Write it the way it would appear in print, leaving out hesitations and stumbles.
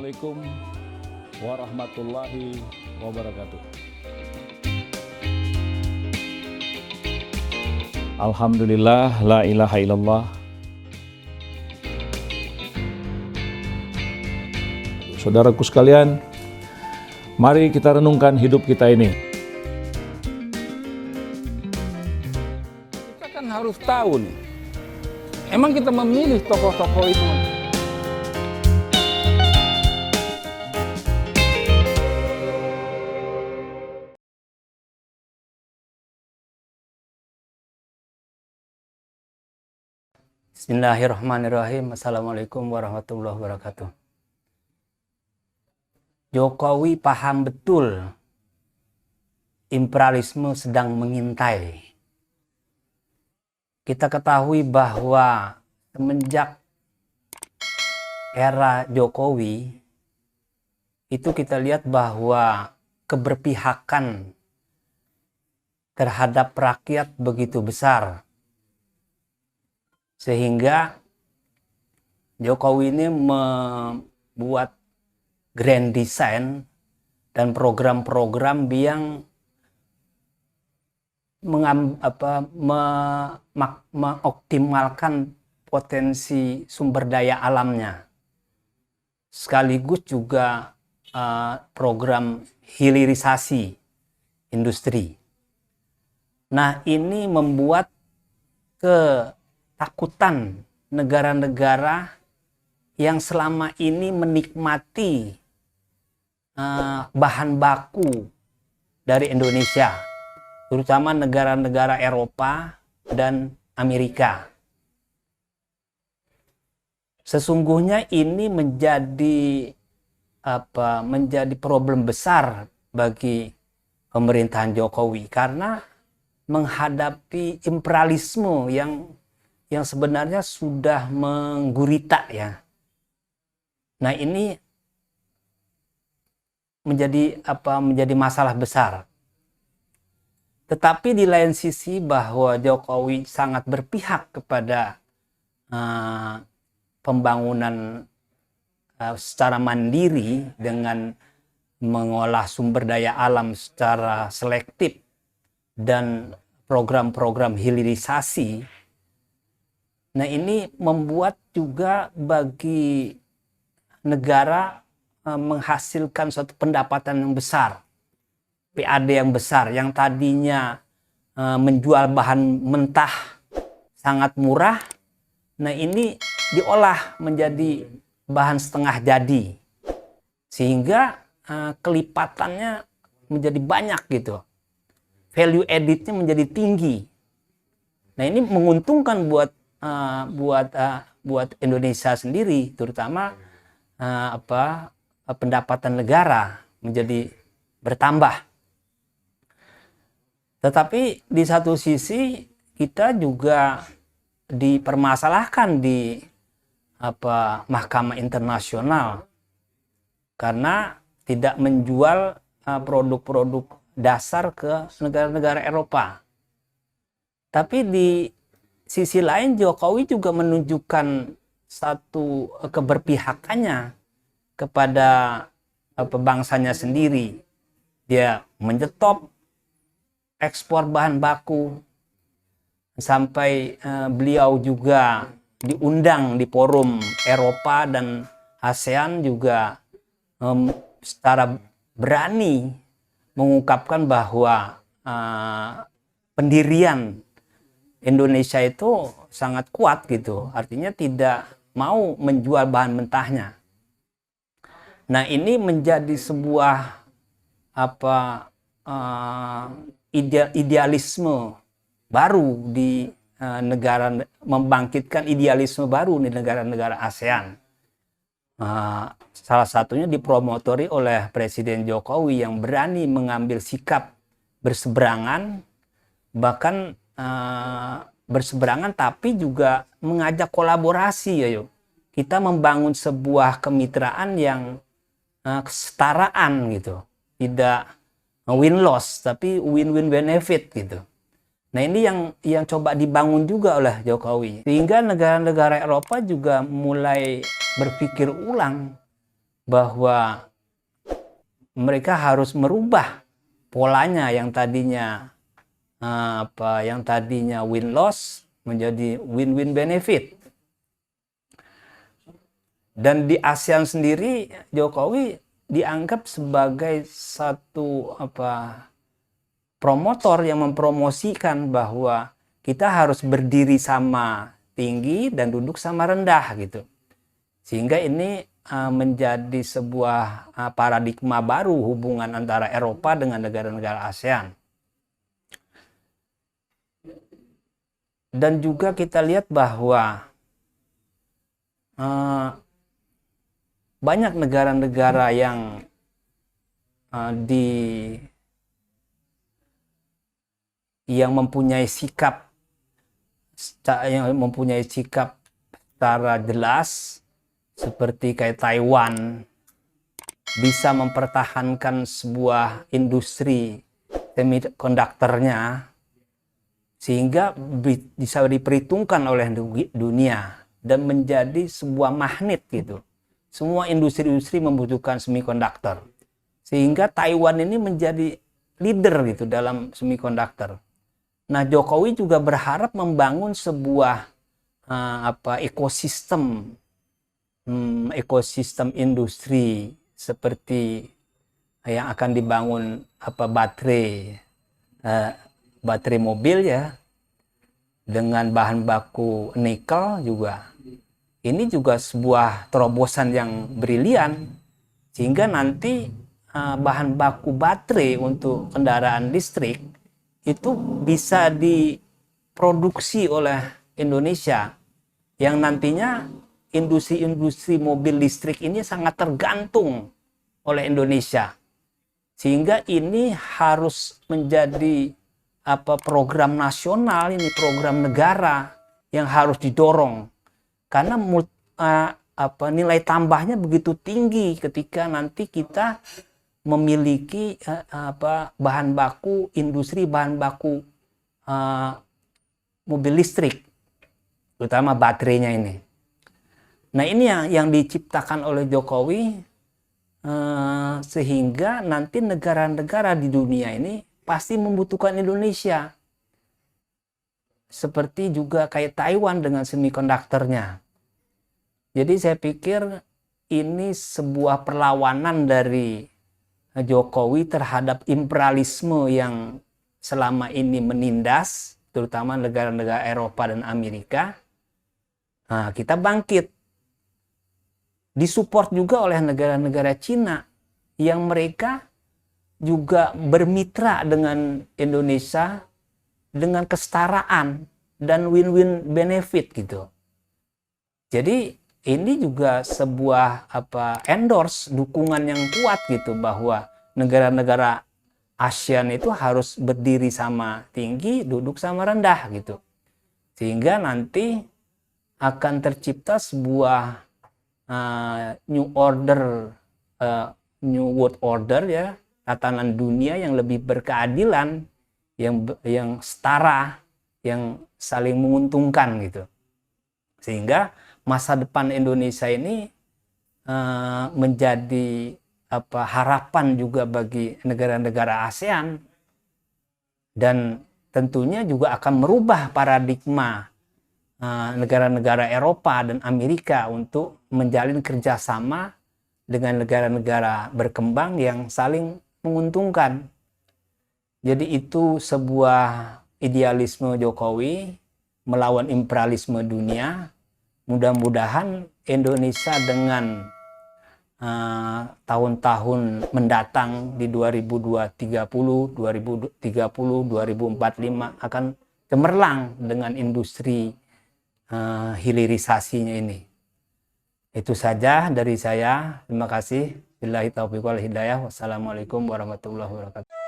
Assalamualaikum warahmatullahi wabarakatuh. Alhamdulillah, la ilaha illallah. Saudaraku sekalian, mari kita renungkan hidup kita ini. Kita kan harus tahu nih, emang kita memilih tokoh-tokoh itu. Bismillahirrahmanirrahim. Assalamualaikum warahmatullahi wabarakatuh. Jokowi paham betul imperialisme sedang mengintai. Kita ketahui bahwa semenjak era Jokowi itu kita lihat bahwa keberpihakan terhadap rakyat begitu besar. Sehingga Jokowi ini membuat grand design dan program-program yang mengoptimalkan potensi sumber daya alamnya. Sekaligus juga program hilirisasi industri. Nah, ini membuat ketakutan negara-negara yang selama ini menikmati bahan baku dari Indonesia, terutama negara-negara Eropa dan Amerika. Sesungguhnya ini menjadi problem besar bagi pemerintahan Jokowi karena menghadapi imperialisme yang sebenarnya sudah menggurita ya. Nah, ini menjadi masalah besar. Tetapi di lain sisi bahwa Jokowi sangat berpihak kepada pembangunan secara mandiri dengan mengolah sumber daya alam secara selektif dan program-program hilirisasi. Nah, ini membuat juga bagi negara menghasilkan suatu pendapatan yang besar, PAD yang besar, yang tadinya menjual bahan mentah sangat murah. Nah, ini diolah menjadi bahan setengah jadi, sehingga kelipatannya menjadi banyak gitu. Value added-nya menjadi tinggi. Nah, ini menguntungkan buat Indonesia sendiri, terutama pendapatan negara menjadi bertambah. Tetapi di satu sisi kita juga dipermasalahkan di Mahkamah Internasional karena tidak menjual produk-produk dasar ke negara-negara Eropa. Tapi di sisi lain Jokowi juga menunjukkan satu keberpihakannya kepada bangsanya sendiri. Dia menyetop ekspor bahan baku sampai beliau juga diundang di forum Eropa dan ASEAN juga secara berani mengungkapkan bahwa pendirian Indonesia itu sangat kuat gitu. Artinya tidak mau menjual bahan mentahnya. Nah, ini menjadi sebuah idealisme baru di membangkitkan idealisme baru di negara-negara ASEAN. Salah satunya dipromotori oleh Presiden Jokowi yang berani mengambil sikap berseberangan, bahkan berseberangan tapi juga mengajak kolaborasi. Ayo kita membangun sebuah kemitraan yang kesetaraan gitu, tidak win-loss tapi win-win benefit gitu. Nah, ini yang coba dibangun juga oleh Jokowi, sehingga negara-negara Eropa juga mulai berpikir ulang bahwa mereka harus merubah polanya yang tadinya win-loss menjadi win-win benefit. Dan di ASEAN sendiri Jokowi dianggap sebagai satu promotor yang mempromosikan bahwa kita harus berdiri sama tinggi dan duduk sama rendah gitu. Sehingga ini menjadi sebuah paradigma baru hubungan antara Eropa dengan negara-negara ASEAN. Dan juga kita lihat bahwa banyak negara-negara yang mempunyai sikap secara jelas, seperti kayak Taiwan bisa mempertahankan sebuah industri semikonduktornya sehingga bisa diperhitungkan oleh dunia dan menjadi sebuah magnet gitu. Semua industri-industri membutuhkan semikonduktor. Sehingga Taiwan ini menjadi leader gitu dalam semikonduktor. Nah, Jokowi juga berharap membangun sebuah ekosistem industri seperti yang akan dibangun baterai mobil ya, dengan bahan baku nikel juga. Ini juga sebuah terobosan yang brilian, sehingga nanti bahan baku baterai untuk kendaraan listrik itu bisa diproduksi oleh Indonesia, yang nantinya industri-industri mobil listrik ini sangat tergantung oleh Indonesia. Sehingga ini harus menjadi program nasional, ini program negara yang harus didorong. Karena nilai tambahnya begitu tinggi ketika nanti kita memiliki bahan baku, industri bahan baku mobil listrik, terutama baterainya ini. Nah, ini yang diciptakan oleh Jokowi sehingga nanti negara-negara di dunia ini pasti membutuhkan Indonesia. Seperti juga kayak Taiwan dengan semikonduktornya. Jadi saya pikir ini sebuah perlawanan dari Jokowi terhadap imperialisme yang selama ini menindas, terutama negara-negara Eropa dan Amerika. Nah, kita bangkit. Disupport juga oleh negara-negara Cina yang mereka juga bermitra dengan Indonesia dengan kesetaraan dan win-win benefit gitu. Jadi ini juga sebuah endorse, dukungan yang kuat gitu, bahwa negara-negara ASEAN itu harus berdiri sama tinggi, duduk sama rendah gitu. Sehingga nanti akan tercipta sebuah new world order ya, tatanan dunia yang lebih berkeadilan, yang setara, yang saling menguntungkan gitu. Sehingga masa depan Indonesia ini menjadi harapan juga bagi negara-negara ASEAN, dan tentunya juga akan merubah paradigma negara-negara Eropa dan Amerika untuk menjalin kerjasama dengan negara-negara berkembang yang saling menguntungkan. Jadi itu sebuah idealisme Jokowi melawan imperialisme dunia. Mudah-mudahan Indonesia dengan tahun-tahun mendatang di 2030, 2045 akan cemerlang dengan industri hilirisasinya ini. Itu saja dari saya. Terima kasih. Billahi taufiq wal hidayah. Wassalamualaikum warahmatullahi wabarakatuh.